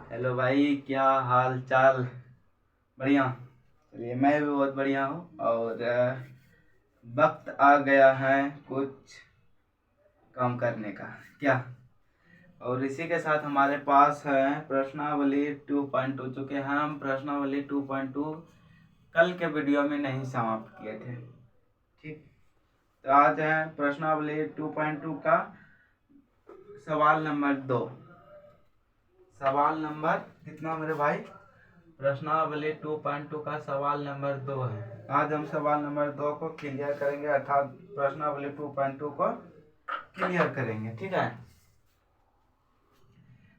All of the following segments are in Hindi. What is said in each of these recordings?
हेलो भाई, क्या हाल चाल। बढ़िया। चलिए, मैं भी बहुत बढ़िया हूँ। और वक्त आ गया है कुछ काम करने का। क्या? और इसी के साथ हमारे पास है प्रश्नावली 2.2। चूँकि हम प्रश्नावली 2.2 कल के वीडियो में नहीं समाप्त किए थे। ठीक, तो आज है प्रश्नावली 2.2 का सवाल नंबर 2। सवाल नंबर कितना मेरे भाई? प्रश्नावली 2.2 का सवाल नंबर 2 है। आज हम सवाल नंबर 2 को क्लियर करेंगे, अर्थात प्रश्नावली 2.2 को क्लियर करेंगे। ठीक है,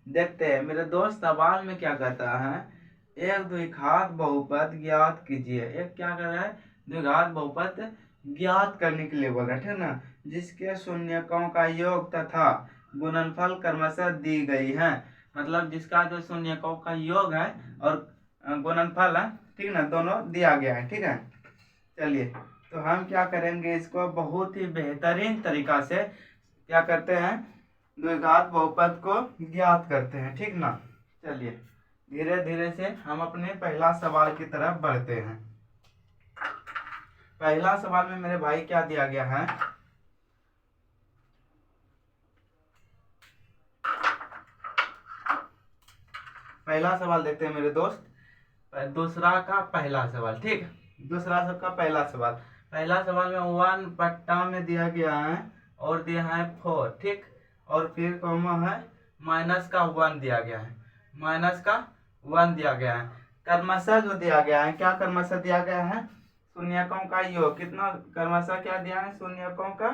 देखते हैं मेरे दोस्त सवाल में क्या कहता है। एक द्विघात बहुपद ज्ञात कीजिए। एक क्या कर रहा है? द्विघात बहुपद ज्ञात करने के लिए बोल रहा है, ठीक ना, जिसके शून्यकों का योग तथा गुणनफल क्रमशः दी गई है। मतलब जिसका जो शून्यकों का योग है और गुणनफल है, ठीक ना, दोनों दिया गया है। ठीक है, चलिए, तो हम क्या करेंगे, इसको बहुत ही बेहतरीन तरीका से क्या करते हैं, द्विघात बहुपद को ज्ञात करते हैं। ठीक ना, चलिए धीरे धीरे से हम अपने पहला सवाल की तरफ बढ़ते हैं। पहला सवाल में मेरे भाई क्या दिया गया है? पहला सवाल देखते हैं मेरे दोस्त, दूसरा का पहला सवाल। ठीक, दूसरा सबका पहला सवाल। पहला सवाल में 1 में दिया गया है और दिया है 4। ठीक, और फिर कॉमा है माइनस का 1 दिया गया है। माइनस का 1 दिया गया है। क्रमशः जो दिया गया है, क्या क्रमशः दिया गया है? शून्यकों का योग। कितना क्रमशः क्या दिया है? शून्यकों का,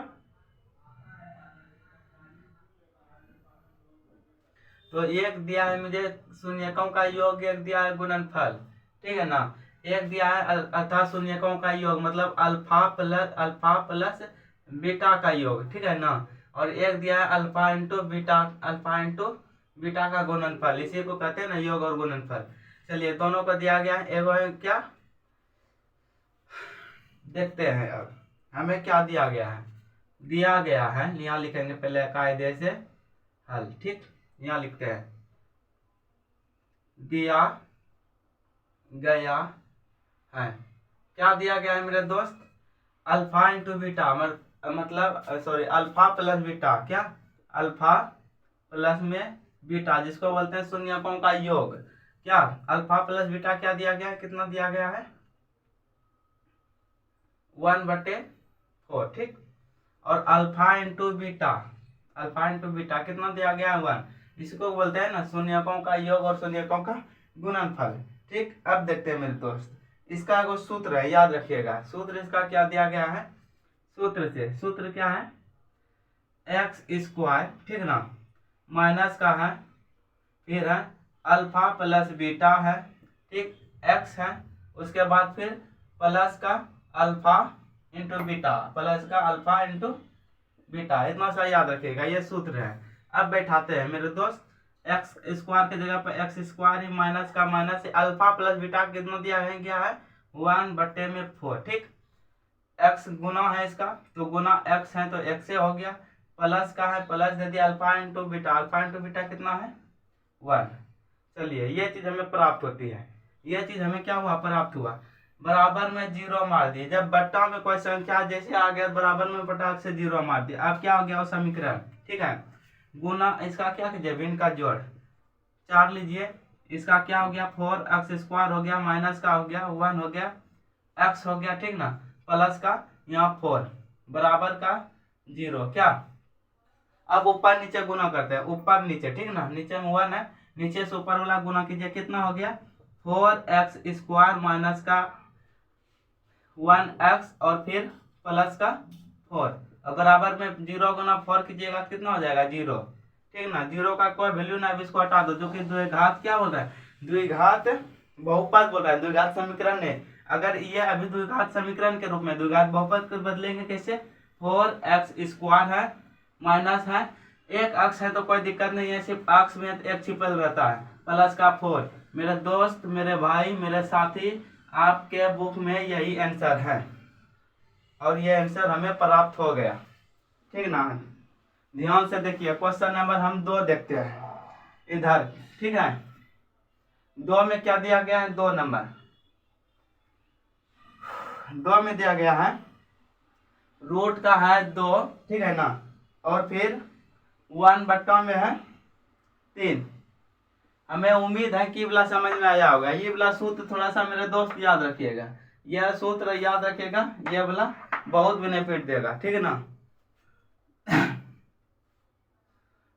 तो एक दिया है मुझे शून्यकों का योग, एक दिया है गुणनफल। ठीक है ना, एक दिया है अर्थात शून्यकों का योग मतलब अल्फा प्लस बीटा का योग। ठीक है ना, और एक दिया है अल्फा इंटू बीटा का गुणनफल। इसी को कहते हैं ना योग और गुणनफल। चलिए, दोनों को दिया गया है। एगो है क्या, देखते हैं अब हमें क्या दिया गया है। दिया गया है, यहाँ लिखेंगे पहले कायदे से हल। ठीक, यहाँ लिखते हैं दिया गया है। क्या दिया गया है मेरे दोस्त? अल्फा इंटू बीटा, मतलब सॉरी, अल्फा प्लस बीटा। क्या? अल्फा प्लस में बीटा, जिसको बोलते हैं शून्यकों का योग। क्या? अल्फा प्लस बीटा क्या दिया गया है? कितना दिया गया है? 1/4। ठीक, और alpha into beta, alpha into beta कितना दिया गया है? 1। इसको बोलते हैं ना शून्यकों का योग और शून्यकों का गुणनफल। ठीक, अब देखते हैं मेरे दोस्त, इसका एगो सूत्र है, याद रखिएगा। सूत्र इसका क्या दिया गया है? सूत्र क्या है? एक्स स्क्वायर, ठीक ना, माइनस का है, फिर है अल्फा प्लस बीटा है। ठीक, एक्स है, उसके बाद फिर प्लस का अल्फा इंटू बीटा, प्लस का अल्फा इंटू बीटा। इतना सा याद रखिएगा, ये सूत्र है। अब बैठाते हैं मेरे दोस्त, एक्स स्क्वायर की जगह पर एक्स स्क्वायर ही, माइनस का माइनस, अल्फा प्लस बीटा कितना दिया है? क्या है? 1/4। ठीक, एक्स गुना है इसका, तो गुना एक्स है तो एक्स से हो गया। प्लस का है, प्लस दे दिया alpha into beta. Alpha into beta कितना है? 1। चलिए, ये चीज हमें प्राप्त होती है। ये चीज हमें क्या हुआ? प्राप्त हुआ। बराबर में 0 मार दिए। जब बट्टा में कोई संख्या जैसे आ गया, बराबर में पटाख से 0 मार दिया। अब क्या हो गया? वो समीकरण। ठीक है, गुना इसका क्या कीजिए? भिन्न का जोड़ 4 लीजिए। इसका क्या हो गया? 4x² हो गया, माइनस का हो गया 1 हो गया, x हो गया। ठीक ना, प्लस का यहाँ 4 बराबर का 0। क्या? अब ऊपर नीचे गुना करते हैं, ऊपर नीचे। ठीक ना, नीचे में 1 है, नीचे से ऊपर वाला गुना कीजिए। कितना हो गया? 4x² माइनस का 1x और फिर प्लस का 4, और बराबर में 0 गुना 4 कीजिएगा, कितना हो जाएगा? 0। ठीक ना, 0 का कोई वैल्यू ना, अब इसको हटा दो, जो कि द्विघात क्या बोल रहा है? द्विघात बहुपद बोल रहा है, द्विघात समीकरण ने। अगर ये अभी द्विघात समीकरण के रूप में, द्विघात बहुपद को बदलेंगे कैसे? 4x² है, माइनस है, एक अक्ष है तो कोई दिक्कत नहीं है, सिर्फ अक्ष में एक छिपल रहता है, प्लस का 4। मेरे दोस्त, मेरे भाई, मेरे साथी, आपके बुक में यही आंसर है और ये आंसर हमें प्राप्त हो गया। ठीक ना, ध्यान से देखिए, क्वेश्चन नंबर हम 2 देखते हैं इधर। ठीक है, दो में क्या दिया गया है, 2 नंबर, 2 में दिया गया है रूट का है 2, ठीक है ना, और फिर 1 में है 3। हमें उम्मीद है कि वाला समझ में आया होगा। ये वाला सूत्र थोड़ा सा मेरे दोस्त याद रखिएगा, यह सूत्र याद रखिएगा, यह वाला बहुत बेनिफिट देगा, ठीक है ना।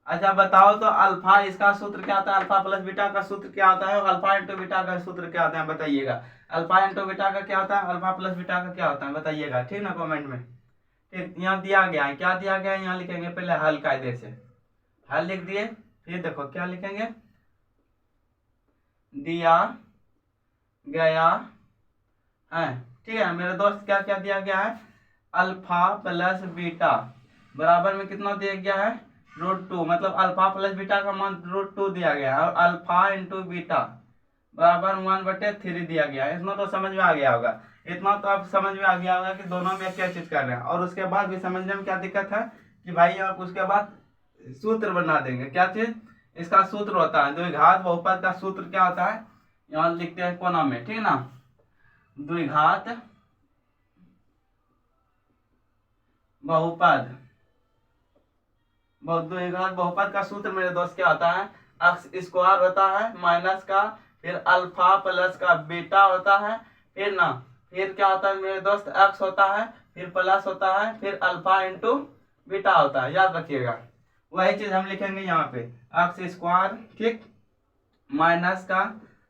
अच्छा बताओ तो अल्फा, इसका सूत्र क्या आता है, अल्फा प्लस बीटा का सूत्र क्या आता है, और अल्फा इंटू बीटा का सूत्र क्या आता है बताइएगा। अल्फा इंटू बीटा का क्या होता है, अल्फा प्लस बीटा का क्या होता है बताइएगा, ठीक ना, कमेंट में। ठीक, यहाँ दिया गया है, क्या दिया गया है, यहाँ लिखेंगे पहले हल कायदे से, हल लिख दिए, फिर देखो क्या लिखेंगे, दिया गया है, ठीक है मेरे दोस्त, क्या क्या दिया गया है, अल्फा प्लस बीटा बराबर में कितना दिया गया है, √2, मतलब अल्फा प्लस बीटा का मान √2 दिया गया है, और अल्फा इंटू बीटा बराबर 1/3 दिया गया है। इतना तो समझ में आ गया होगा, इतना तो आप समझ में आ गया होगा कि दोनों में क्या चीज कर रहे हैं। और उसके बाद भी समझने में क्या दिक्कत है कि भाई आप उसके बाद सूत्र बना देंगे, क्या चीज, इसका सूत्र होता है द्विघात बहुपद का सूत्र क्या होता है, यहाँ लिखते हैं कोना में, ठीक ना, द्विघात बहुपद, द्विघात बहुपद का सूत्र मेरे दोस्त क्या होता है, एक्स स्क्वायर होता है माइनस का, फिर अल्फा प्लस का बीटा होता है, फिर ना, फिर क्या होता है मेरे दोस्त, एक्स होता है, फिर प्लस होता है, फिर अल्फा इंटू बीटा होता है, याद रखिएगा। वही चीज हम लिखेंगे यहाँ पे, एक्स स्क्वायर, ठीक, माइनस का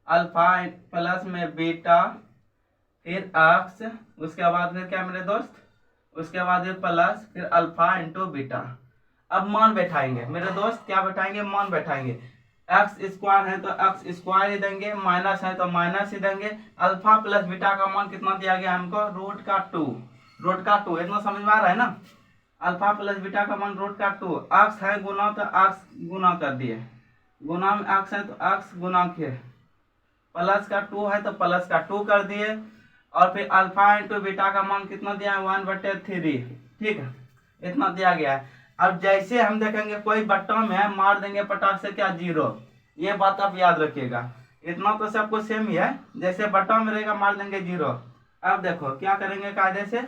अल्फा प्लस में बीटा, फिर एक्स, उसके बाद फिर क्या मेरे दोस्त, उसके बाद फिर प्लस, फिर अल्फा इंटू बीटा। अब मान बैठाएंगे मेरे दोस्त, क्या बैठाएंगे, मान बैठाएंगे, एक्स स्क्वायर है तो एक्स स्क्वायर ही देंगे, माइनस है तो माइनस ही देंगे, अल्फा प्लस बीटा का मान कितना दिया गया हमको, √2, इतना समझ में आ रहा है ना, अल्फा प्लस बीटा का मान √2, एक्स है गुना तो एक्स गुना कर दिए, गुना में एक्स है तो एक्स गुना किए, प्लस का 2 है तो प्लस का 2 कर दिए, और फिर अल्फा इंटू बीटा का मान कितना दिया है, 1/3, ठीक है, इतना दिया गया है। अब जैसे हम देखेंगे कोई बट्टा में है, मार देंगे पटाख से क्या, 0, ये बात आप याद रखिएगा, इतना तो सब कुछ सेम ही है, जैसे बट्टा में रहेगा मार देंगे 0। अब देखो क्या करेंगे, कायदे से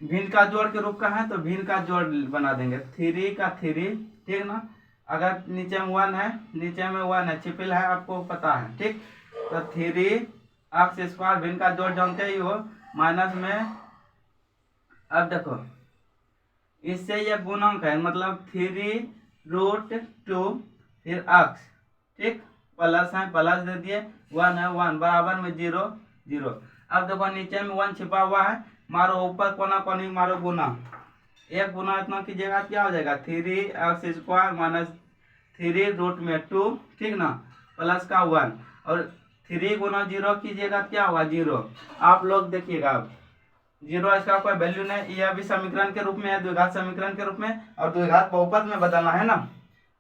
भिन्न का जोड़ के रूप का है तो भिन्न का जोड़ बना देंगे, 3 का 3, ठीक ना, अगर नीचे में 1 है, नीचे में 1 है, छिपिल है, आपको पता है, ठीक, तो 3 एक्स स्क्वायर भिन्न का जोड़ जानते ही हो, माइनस में, अब देखो इससे ये गुणक है, मतलब 3√2 फिर एक्स, ठीक, प्लस है, प्लस दे दिए, 1 है, 1 बराबर में 0 0। अब देखो नीचे में 1 छिपा हुआ है, मारो ऊपर कोना कोनी मारो गुना, एक गुना इतना कीजिएगा क्या हो जाएगा, 3x² माइनस 3√2, ठीक ना, प्लस का 1, और 3 गुना 0 कीजिएगा क्या होगा, 0। आप लोग देखिएगा, अब 0 इसका कोई वैल्यू नहीं, यह भी समीकरण के रूप में है, द्विघात समीकरण के रूप में, और द्विघात बहुपद में बदलना है ना,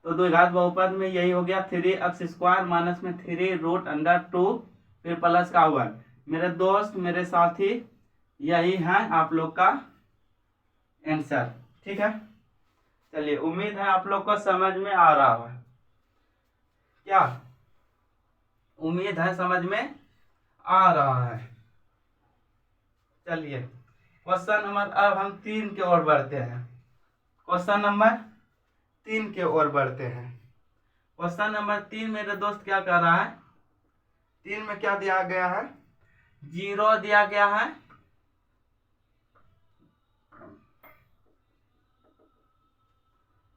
तो द्विघात बहुपद में यही हो गया, 3x² माइनस में 3√2 फिर प्लस का 1। मेरे दोस्त मेरे साथी यही है आप लोग का आंसर, ठीक है। चलिए उम्मीद है आप लोग को समझ में आ रहा है, क्या उम्मीद है समझ में आ रहा है। चलिए क्वेश्चन नंबर, अब हम 3 की ओर बढ़ते हैं, क्वेश्चन नंबर 3 की ओर बढ़ते हैं। क्वेश्चन नंबर 3 मेरे दोस्त क्या कर रहा है, 3 में क्या दिया गया है, 0 दिया गया है,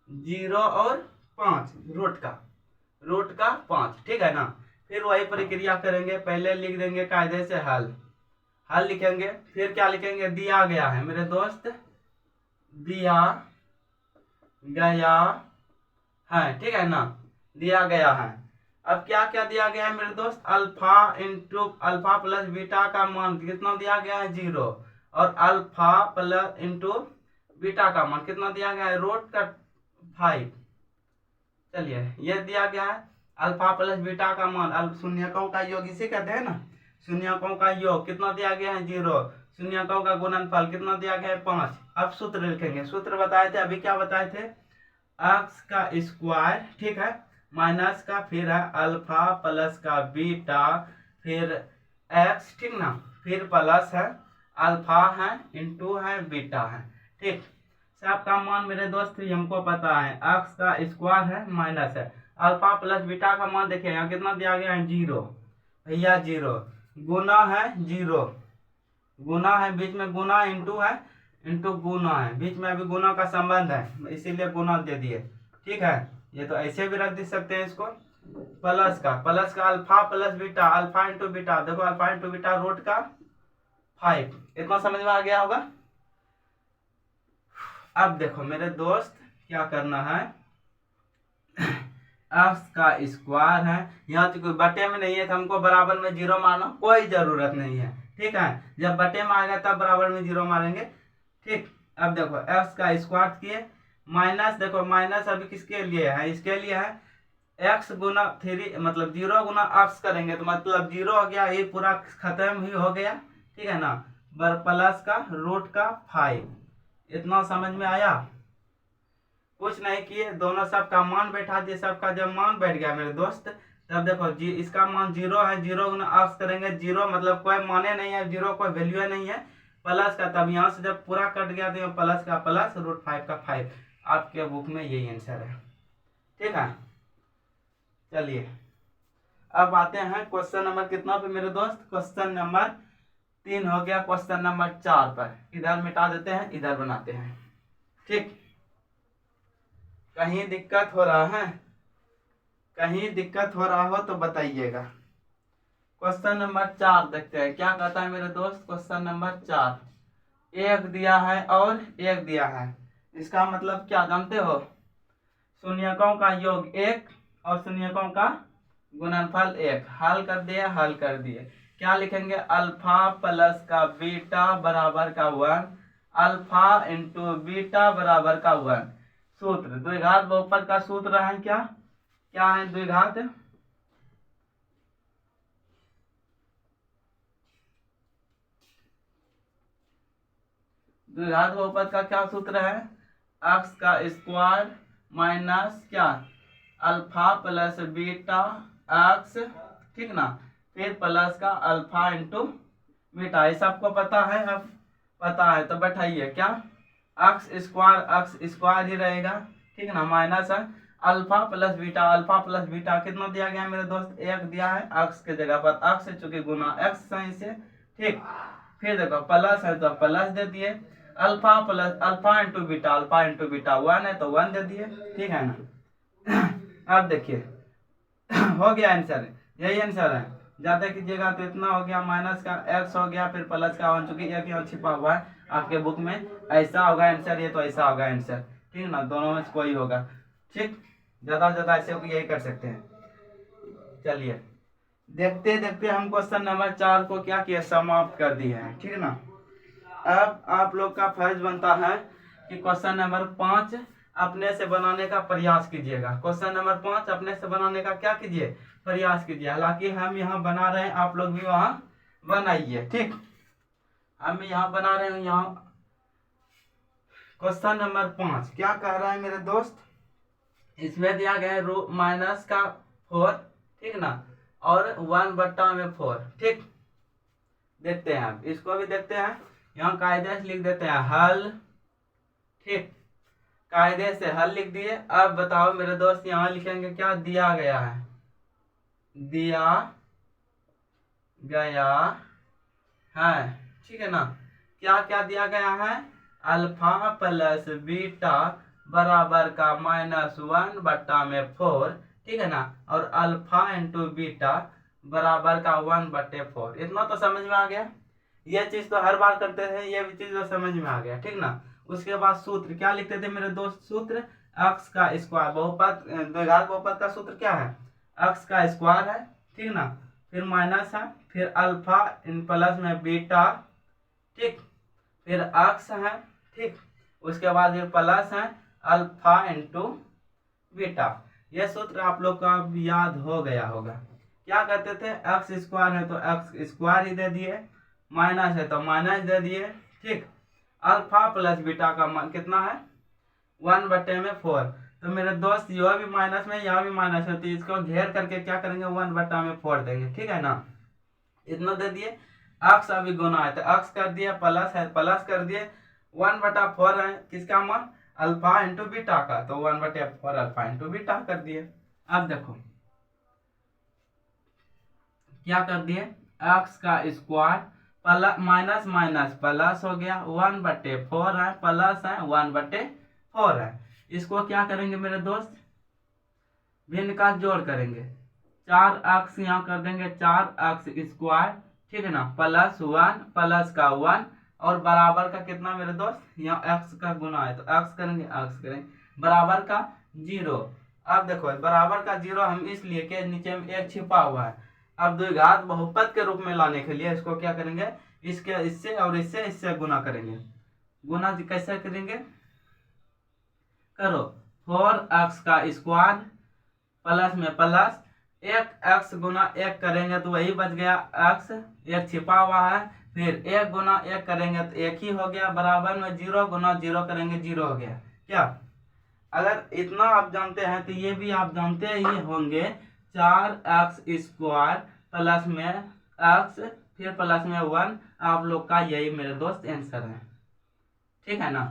0 और 5, रूट का 5, ठीक है ना। फिर वही प्रक्रिया करेंगे, पहले लिख देंगे कायदे से हल लिखेंगे, फिर क्या लिखेंगे, दिया गया है मेरे दोस्त, दिया गया है, ठीक है ना, दिया गया है। अब क्या क्या दिया गया है मेरे दोस्त, अल्फा प्लस बीटा का मान कितना दिया गया है, 0, और अल्फा प्लस इंटू बीटा का मान कितना दिया गया है, √5। चलिए ये दिया गया है, अल्फा प्लस बीटा का मान, शून्यकों का योग इसे कहते हैं ना, शून्यकों का योग कितना दिया गया है, 0, शून्यकों का गुणनफल कितना दिया गया है, 5। अब सूत्र लिखेंगे, सूत्र बताए थे अभी, क्या बताए थे, एक्स का स्क्वायर, ठीक है, माइनस का, फिर है अल्फा प्लस का बीटा, फिर एक्स, ठीक ना, फिर प्लस है अल्फा है इंटू है बीटा है, ठीक। सबका मान मेरे दोस्त हमको पता है, एक्स का स्क्वायर है माइनस है अल्फा प्लस बीटा का मान देखिए यहाँ कितना दिया गया है, 0 भैया 0, गुना है 0, गुना है बीच में गुना इंटू है, इंटू गुना है, बीच में अभी गुना का संबंध है इसीलिए गुना दे दिए, ठीक है। ये तो ऐसे भी रख दे सकते हैं इसको, प्लस का alpha plus beta, alpha into beta, देखो अल्फा इंटू बीटा रूट का 5, इतना समझ में आ गया होगा। अब देखो मेरे दोस्त क्या करना है, एक्स का स्क्वायर है, यहाँ तो कोई बटे में नहीं है तो हमको बराबर में 0 मारना कोई जरूरत नहीं है, ठीक है। जब बटे में आएगा तब बराबर में 0 मारेंगे, ठीक। अब देखो एक्स का स्क्वायर किए, माइनस, देखो माइनस अभी किसके लिए है, इसके लिए है, एक्स गुना 3 मतलब 0 गुना एक्स करेंगे तो मतलब 0 हो गया, ये पूरा खत्म ही हो गया, ठीक है ना। प्लस का रूट का 5, इतना समझ में आया। कुछ नहीं किए, दोनों सबका मान बैठा दिए, सबका जब मान बैठ गया मेरे दोस्त तब देखो जी इसका मान 0 है, 0 गुना एक्स करेंगे, 0 मतलब कोई माने नहीं है, 0 कोई वैल्यू नहीं है, प्लस का, तब यहाँ से जब पूरा कट गया तो प्लस का प्लस रूट 5 का 5, आपके बुक में यही आंसर है, ठीक है। चलिए अब आते हैं क्वेश्चन नंबर कितना पे मेरे दोस्त, क्वेश्चन नंबर 3 हो गया, क्वेश्चन नंबर 4 पर इधर मिटा देते हैं, इधर बनाते हैं, ठीक। कहीं दिक्कत हो रहा है, कहीं दिक्कत हो रहा हो तो बताइएगा। क्वेश्चन नंबर 4 देखते हैं क्या कहता है मेरे दोस्त। क्वेश्चन नंबर 4, एक दिया है और एक दिया है, इसका मतलब क्या जानते हो, शून्यकों का योग 1 और शून्यकों का गुणनफल 1, हल कर दिए, हल कर दिए, क्या लिखेंगे, अल्फा प्लस का बीटा बराबर का 1, अल्फा इंटू बीटा बराबर का 1। सूत्र द्विघात बहुपद का सूत्र है क्या, क्या है द्विघात, द्विघात बहुपद का क्या सूत्र है, एक्स का स्क्वायर माइनस क्या अल्फा प्लस बीटा एक्स, ठीक ना, फिर प्लस का अल्फा इंटू बीटा, ये सबको पता है। अब पता है तो बैठाइए, क्या एक्स स्क्वायर ही रहेगा, ठीक ना, माइनस है alpha plus beta, alpha plus beta कितना दिया गया मेरे दोस्त, 1 दिया है, एक्स के जगह पर एक्स है चूंकि गुना एक्स है इसे, ठीक। फिर देखो प्लस है तो प्लस दे दिए, alpha plus alpha into beta 1 है तो 1 दे दिए, ठीक है ना। अब देखिए हो गया आंसर, यही आंसर है, ज्यादा कीजिएगा तो इतना हो गया, माइनस का एक्स हो गया, फिर प्लस का 1 चूंकि एक यहाँ छिपा हुआ है आपके बुक में, ऐसा होगा आंसर, ये तो ऐसा होगा आंसर, ठीक ना, दोनों में से कोई होगा, ठीक। ज्यादा से ज्यादा ऐसे यही कर सकते हैं। चलिए देखते देखते हम क्वेश्चन नंबर 4 को क्या किया, समाप्त कर दिए हैं, ठीक ना। अब आप लोग का फर्ज बनता है कि क्वेश्चन नंबर 5 अपने से बनाने का प्रयास कीजिएगा, क्वेश्चन नंबर 5 अपने से बनाने का क्या कीजिए, प्रयास कीजिए। हालांकि हम यहाँ बना रहे हैं, आप लोग भी वहाँ बनाइए, ठीक। हम यहाँ बना रहे हैं, यहाँ क्वेश्चन नंबर 5 क्या कह रहा है मेरे दोस्त, इसमें दिया गया है माइनस का 4, ठीक ना, और 1/4, ठीक। देखते हैं अब इसको भी देखते हैं, यहाँ कायदे से लिख देते हैं हल, ठीक, कायदे से हल लिख दिए। अब बताओ मेरे दोस्त यहाँ लिखेंगे क्या दिया गया है, दिया गया है, ठीक है ना, क्या क्या दिया गया है, अल्फा प्लस बीटा बराबर का -1/4, ठीक है ना, और अल्फा इंटू बीटा बराबर का 1/4, इतना तो समझ में आ गया, ये चीज तो हर बार करते थे, ये भी चीज तो समझ में आ गया, ठीक ना। उसके बाद सूत्र क्या लिखते थे मेरे दोस्त, सूत्र एक्स का स्क्वायर, बहुपद द्विघात बहुपद का सूत्र क्या है, एक्स का स्क्वायर है, ठीक ना, फिर माइनस है, फिर अल्फा इन प्लस में बीटा, ठीक, फिर एक्स है, ठीक, उसके बाद फिर प्लस है अल्फा इंटू बीटा। यह सूत्र आप लोग का याद हो गया होगा, क्या कहते थे, एक्स स्क्वायर है तो एक्स स्क्वायर ही दे दिए, माइनस है तो माइनस दे दिए, ठीक। अल्फा प्लस बीटा का मान कितना है, 1/4, तो मेरे दोस्त यह भी माइनस में, यह भी माइनस में, तो इसको घेर करके क्या करेंगे 1/4 देंगे, ठीक है ना। इतना दे दिए। अक्स अभी गुना है तो अक्स कर दिए, प्लस है प्लस कर दिए, 1/4 है किसका मान, अल्फा इंटू बीटा का, तो 1/4 अल्फा इंटू बीटा कर दिए। अब देखो क्या कर दिए, एक्स का square plus minus minus plus हो गया, 1/4 है प्लस है 1/4 है। इसको क्या करेंगे मेरे दोस्त, भिन्न का जोड़ करेंगे, 4x यहाँ कर देंगे 4x स्क्वायर, ठीक है ना, +1 प्लस का 1 और बराबर का कितना मेरे दोस्त, यहाँ x का गुना है तो x करेंगे, x करेंगे बराबर का 0। अब देखो बराबर का 0 हम इसलिए के नीचे में एक छिपा हुआ है। अब द्विघात बहुपद के रूप में लाने के लिए इसको क्या करेंगे, इसके इससे और इससे गुना करेंगे। गुना कैसे करेंगे, करो 4x का स्क्वायर प्लस में प्लस 1x गुना 1 करेंगे तो वही बच गया x, एक छिपा हुआ है, फिर 1 गुना 1 करेंगे तो 1 ही हो गया, बराबर में 0 गुना 0 करेंगे 0 हो गया। क्या अगर इतना आप जानते हैं तो ये भी आप जानते ही होंगे, 4x स्क्वायर प्लस में x फिर प्लस में 1, आप लोग का यही मेरे दोस्त आंसर है, ठीक है ना।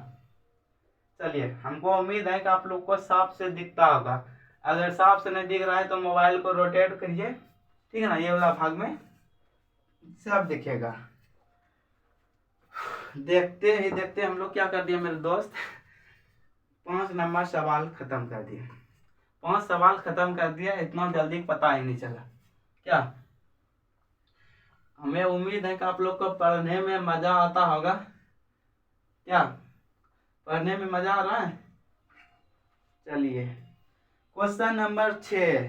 चलिए हमको उम्मीद है कि आप लोग को साफ से दिखता होगा, अगर साफ से नहीं दिख रहा है तो मोबाइल को रोटेट करिए, ठीक है ना, ये वाला भाग में सब दिखेगा। देखते ही देखते हम लोग क्या कर दिए मेरे दोस्त, 5 नंबर सवाल खत्म कर दिए, 5 सवाल खत्म कर दिया, इतना जल्दी पता ही नहीं चला। क्या हमें उम्मीद है कि आप लोग को पढ़ने में मजा आता होगा, क्या पढ़ने में मजा आ रहा है। चलिए क्वेश्चन नंबर 6,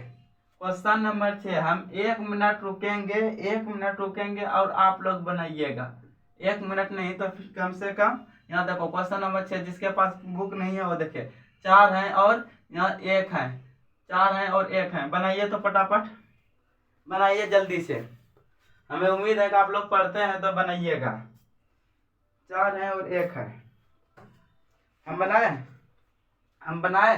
क्वेश्चन नंबर 6 हम 1 मिनट रुकेंगे, 1 मिनट रुकेंगे और आप लोग बनाइएगा, 1 मिनट नहीं तो फिर कम से कम, यहाँ देखो क्वेश्चन नंबर 6 जिसके पास बुक नहीं है वो देखिए 4 है और यहाँ 1 है, 4 है और 1 है, बनाइए तो फटाफट बनाइए जल्दी से, हमें उम्मीद है कि आप लोग पढ़ते हैं तो बनाइएगा। 4 है और 1 है, हम बनाए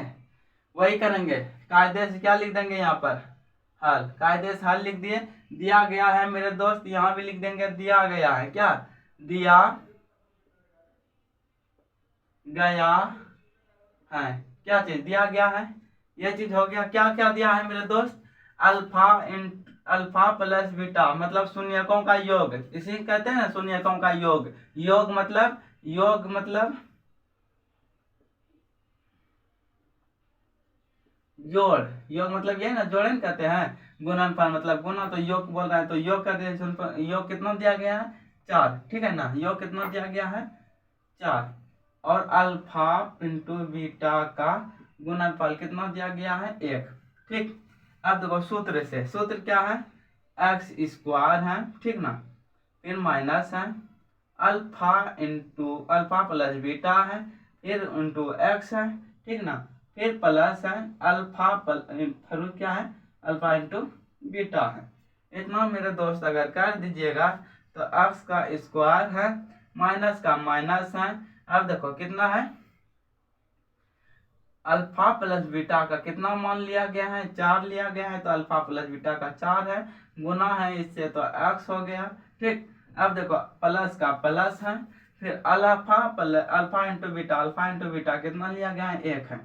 वही करेंगे, कायदे से क्या लिख देंगे यहाँ पर हल, कायदे से हल लिख दिए, दिया गया है मेरे दोस्त, यहाँ भी लिख देंगे दिया गया है, क्या दिया गया है, क्या चीज दिया गया है, ये चीज हो गया। क्या क्या दिया है मेरे दोस्त, अल्फा प्लस बीटा मतलब शून्यकों का योग, इसी कहते हैं ना शून्यकों का योग, योग मतलब जोड़, योग मतलब ये ना जोड़े न कहते हैं, गुणनफल मतलब गुना, तो योग बोल रहा है तो योग कर दिया, योग कितना दिया गया है 4, ठीक है ना, योग कितना दिया गया है 4, और अल्फा इंटू बीटा का गुणनफल कितना दिया गया है 1, ठीक। अब देखो सूत्र से, सूत्र क्या है, एक्स स्क्वायर है, ठीक ना, फिर माइनस है अल्फा प्लस बीटा है, फिर इंटू एक्स है, ठीक ना, फिर प्लस है फिर क्या है अल्फा इंटू बीटा है। इतना मेरे दोस्त अगर कर दीजिएगा तो एक्स का स्क्वायर है माइनस का माइनस है, अब देखो कितना है, अल्फा प्लस बीटा का कितना मान लिया गया है 4 लिया गया है, तो अल्फा प्लस बीटा का 4 है, गुना है इससे तो x हो गया, ठीक। अब देखो प्लस का प्लस है, फिर अल्फा इंटू बीटा कितना लिया गया है 1 है।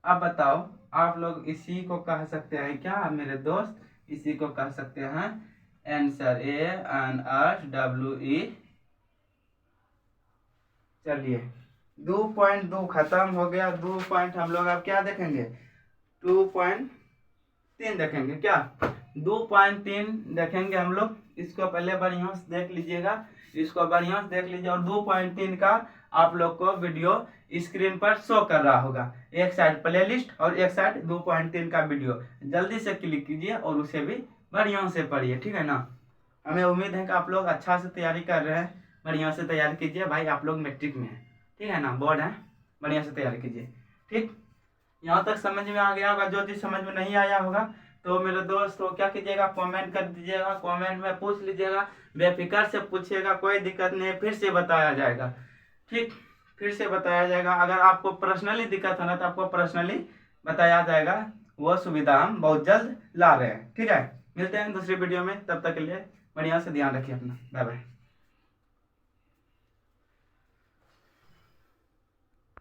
अब बताओ आप लोग इसी को कह सकते हैं क्या मेरे दोस्त, इसी को कह सकते हैं आंसर ANSWE। चलिए 2.2 खत्म हो गया, 2 पॉइंट हम लोग अब क्या देखेंगे 2.3 देखेंगे, क्या 2.3 देखेंगे हम लोग, इसको पहले बढ़िया से देख लीजिएगा, इसको बढ़िया से देख लीजिए, और 2.3 का आप लोग को वीडियो स्क्रीन पर शो कर रहा होगा, एक साइड प्लेलिस्ट और एक साइड 2.3 का वीडियो, जल्दी से क्लिक कीजिए और उसे भी बढ़िया से पढ़िए, ठीक है ना। हमें उम्मीद है कि आप लोग अच्छा से तैयारी कर रहे हैं, बढ़िया से तैयारी कीजिए भाई, आप लोग मैट्रिक में हैं, ठीक है ना, बोर्ड है, बढ़िया से तैयारी कीजिए, ठीक। यहाँ तक समझ में आ गया होगा, जो चीज़ समझ में नहीं आया होगा तो मेरे दोस्त तो क्या कीजिएगा कमेंट कर दीजिएगा, कमेंट में पूछ लीजिएगा, बेफिक्र से पूछिएगा, कोई दिक्कत नहीं है, फिर से बताया जाएगा, ठीक। फिर से बताया जाएगा। अगर आपको पर्सनली दिक्कत है ना तो आपको पर्सनली बताया जाएगा। वो सुविधा हम बहुत जल्द ला रहे हैं। ठीक है, मिलते हैं दूसरी वीडियो में, तब तक के लिए बढ़िया से ध्यान रखिए अपना। Bye bye.